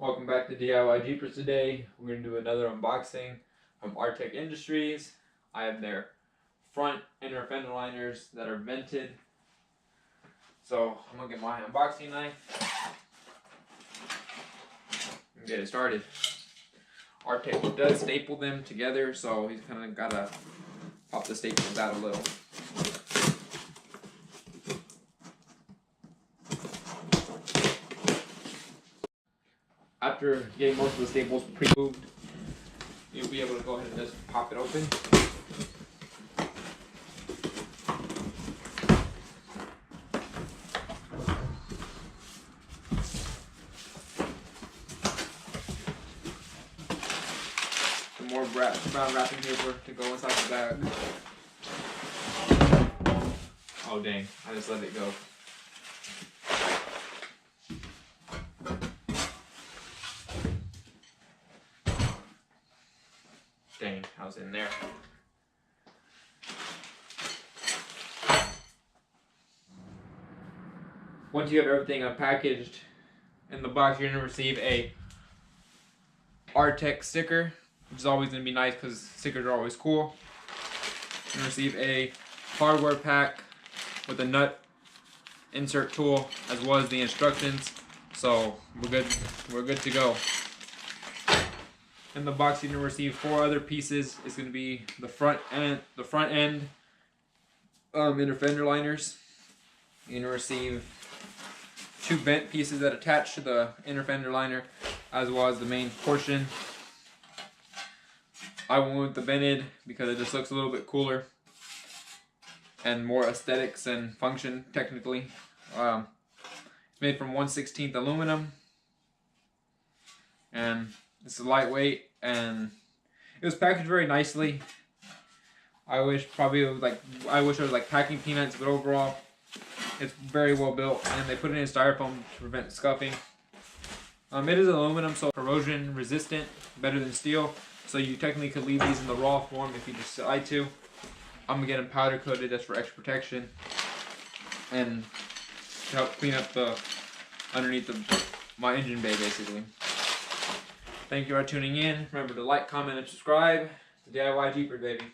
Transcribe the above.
Welcome back to DIY Jeepers. Today we're going to do another unboxing from Artec Industries. I have their front inner fender liners that are vented. So I'm going to get my unboxing knife and get it started. Artec does staple them together, so he's kind of got to pop the staples out a little. After getting most of the staples pre-moved, you'll be able to go ahead and just pop it open. Some more brown wrapping paper to go inside the bag. Oh dang, I just let it go. Dang, I was in there. Once you have everything unpackaged in the box, you're going to receive a Artec sticker, which is always going to be nice because stickers are always cool. You're going to receive a hardware pack with a nut insert tool as well as the instructions. So we're good to go. In the box, you're going to receive 4 other pieces. It's going to be the front end inner fender liners. You're going to receive 2 bent pieces that attach to the inner fender liner, as well as the main portion. I went with the bented because it just looks a little bit cooler and more aesthetics and function technically. It's made from 1/16 aluminum, and it's lightweight, and it was packaged very nicely. I wish it was like packing peanuts, but overall, it's very well built, and they put it in styrofoam to prevent scuffing. It is aluminum, so corrosion resistant, better than steel. So you technically could leave these in the raw form if you decide to. I'm gonna get them powder coated just for extra protection and to help clean up the underneath my engine bay, basically. Thank you for tuning in. Remember to like, comment, and subscribe to DIY Jeepers, baby.